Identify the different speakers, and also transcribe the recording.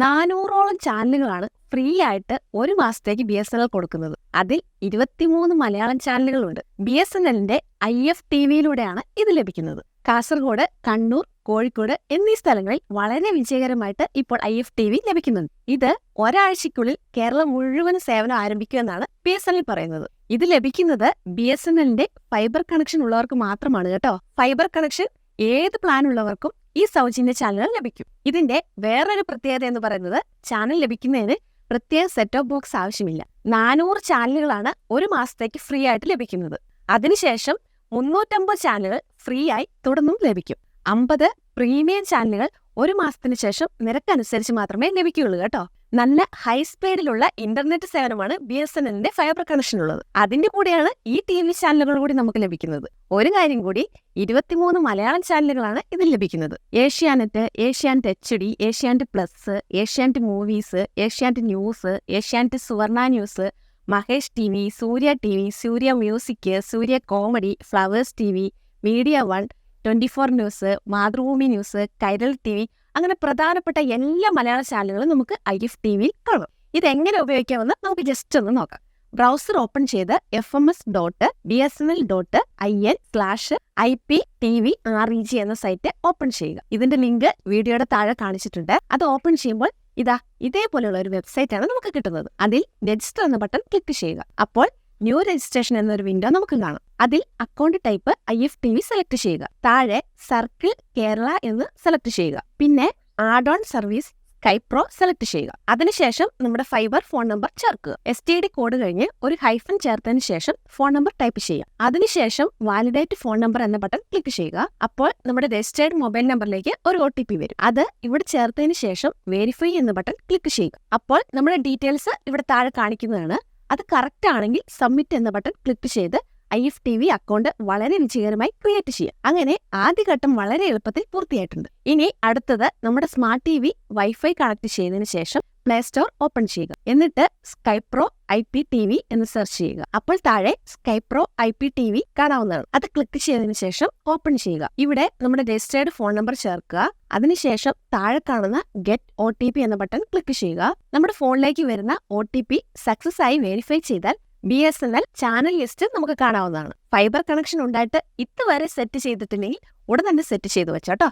Speaker 1: 400ഓളം ചാനലുകളാണ് ഫ്രീ ആയിട്ട് ഒരു മാസത്തേക്ക് BSNL കൊടുക്കുന്നത്. അതിൽ 23 മലയാളം ചാനലുകളുണ്ട്. BSNLന്റെ IFTVയിലൂടെയാണ് ഇത് ലഭിക്കുന്നത്. കാസർഗോഡ്, കണ്ണൂർ, കോഴിക്കോട് എന്നീ സ്ഥലങ്ങളിൽ വളരെ വിജയകരമായിട്ട് ഇപ്പോൾ IFTV ലഭിക്കുന്നുണ്ട്. ഇത് ഒരാഴ്ചയ്ക്കുള്ളിൽ കേരളം മുഴുവൻ സേവനം ആരംഭിക്കുമെന്നാണ് BSNL പറയുന്നത്. ഇത് ലഭിക്കുന്നത് BSNLന്റെ ഫൈബർ കണക്ഷൻ ഉള്ളവർക്ക് മാത്രമാണ് കേട്ടോ. ഫൈബർ കണക്ഷൻ ഏത് പ്ലാൻ ഉള്ളവർക്കും ഈ സൗജന്യ ചാനലുകൾ ലഭിക്കും. ഇതിന്റെ വേറൊരു പ്രത്യേകത എന്ന് പറയുന്നത് ചാനൽ ലഭിക്കുന്നതിന് പ്രത്യേക സെറ്റ് ഓഫ് ബോക്സ് ആവശ്യമില്ല. 400 ചാനലുകളാണ് ഒരു മാസത്തേക്ക് ഫ്രീ ആയിട്ട് ലഭിക്കുന്നത്. അതിനുശേഷം 350 ചാനലുകൾ ഫ്രീ ആയി തുടർന്നും ലഭിക്കും. 50 പ്രീമിയം ചാനലുകൾ ഒരു മാസത്തിന് ശേഷം നിരക്കനുസരിച്ച് മാത്രമേ ലഭിക്കുകയുള്ളൂ കേട്ടോ. നല്ല ഹൈ സ്പീഡിലുള്ള ഇന്റർനെറ്റ് സേവനമാണ് BSNLന്റെ ഫൈബർ കണക്ഷൻ ഉള്ളത്. അതിന്റെ കൂടെയാണ് ഈ TV ചാനലുകൾ കൂടി നമുക്ക് ലഭിക്കുന്നത്. ഒരു കാര്യം കൂടി, 23 മലയാളം ചാനലുകളാണ് ഇതിൽ ലഭിക്കുന്നത്. Asianet, Asianet HD, Asianet plus, Asianet movies, Asianet news, Asianet Suvarna news, Mahesh TV, Surya TV, Surya music, Surya comedy, Flowers TV, Media One, 24 news, Mathrubhumi news, Kairali TV, അങ്ങനെ പ്രധാനപ്പെട്ട എല്ലാ മലയാള ചാനലുകളും നമുക്ക് IFTVയിൽ കാണാം. ഇതെങ്ങനെ ഉപയോഗിക്കാമെന്ന് നമുക്ക് ജസ്റ്റ് ഒന്ന് നോക്കാം. ബ്രൗസർ ഓപ്പൺ ചെയ്ത് fms.bsnl.in/IPTVREG എന്ന സൈറ്റ് ഓപ്പൺ ചെയ്യുക. ഇതിന്റെ ലിങ്ക് വീഡിയോയുടെ താഴെ കാണിച്ചിട്ടുണ്ട്. അത് ഓപ്പൺ ചെയ്യുമ്പോൾ ഇതേപോലെയുള്ള ഒരു വെബ്സൈറ്റ് ആണ് നമുക്ക് കിട്ടുന്നത്. അതിൽ രജിസ്റ്റർ എന്ന ബട്ടൺ ക്ലിക്ക് ചെയ്യുക. അപ്പോൾ ന്യൂ രജിസ്ട്രേഷൻ എന്നൊരു വിൻഡോ നമുക്ക് കാണാം. അതിൽ അക്കൗണ്ട് ടൈപ്പ് IFTV സെലക്ട് ചെയ്യുക. താഴെ സർക്കിൾ കേരള എന്ന് സെലക്ട് ചെയ്യുക. പിന്നെ ആഡ് ഓൺ സർവീസ് സ്കൈപ്രോ സെലക്ട് ചെയ്യുക. അതിനുശേഷം നമ്മുടെ ഫൈബർ ഫോൺ നമ്പർ ചേർക്കുക. STD കോഡ് കഴിഞ്ഞ് ഒരു ഹൈഫൻ ചേർത്തതിന് ശേഷം ഫോൺ നമ്പർ ടൈപ്പ് ചെയ്യുക. അതിനുശേഷം വാലിഡേറ്റ് ഫോൺ നമ്പർ എന്ന ബട്ടൺ ക്ലിക്ക് ചെയ്യുക. അപ്പോൾ നമ്മുടെ രജിസ്റ്റേർഡ് മൊബൈൽ നമ്പറിലേക്ക് ഒരു OTP വരും. അത് ഇവിടെ ചേർത്തതിന് ശേഷം വെരിഫൈ എന്ന ബട്ടൺ ക്ലിക്ക് ചെയ്യുക. അപ്പോൾ നമ്മുടെ ഡീറ്റെയിൽസ് ഇവിടെ താഴെ കാണിക്കുന്നതാണ്. അത് കറക്റ്റ് ആണെങ്കിൽ സബ്മിറ്റ് എന്ന ബട്ടൺ ക്ലിക്ക് ചെയ്ത് IFTV അക്കൗണ്ട് വളരെ വിജയകരമായി ക്രിയേറ്റ് ചെയ്യാം. അങ്ങനെ ആദ്യഘട്ടം വളരെ എളുപ്പത്തിൽ പൂർത്തിയായിട്ടുണ്ട്. ഇനി അടുത്തത് നമ്മുടെ സ്മാർട്ട് TV വൈഫൈ കണക്ട് ചെയ്തതിന് ശേഷം പ്ലേ സ്റ്റോർ ഓപ്പൺ ചെയ്യുക. എന്നിട്ട് സ്കൈപ്രോ IPTV എന്ന് സെർച്ച് ചെയ്യുക. അപ്പോൾ താഴെ സ്കൈപ്രോ IPTV കാണാവുന്നതാണ്. അത് ക്ലിക്ക് ചെയ്തതിനു ശേഷം ഓപ്പൺ ചെയ്യുക. ഇവിടെ നമ്മുടെ രജിസ്റ്റേർഡ് ഫോൺ നമ്പർ ചേർക്കുക. അതിനുശേഷം താഴെ കാണുന്ന ഗെറ്റ് OTP എന്ന ബട്ടൺ ക്ലിക്ക് ചെയ്യുക. നമ്മുടെ ഫോണിലേക്ക് വരുന്ന OTP സക്സസ് ആയി വെരിഫൈ ചെയ്താൽ BSNL ചാനൽ ലിസ്റ്റ് നമുക്ക് കാണാവുന്നതാണ്. ഫൈബർ കണക്ഷൻ ഉണ്ടായിട്ട് ഇതുവരെ സെറ്റ് ചെയ്തിട്ടില്ലെങ്കിൽ ഉടൻ തന്നെ സെറ്റ് ചെയ്തു വെച്ചോട്ടോ.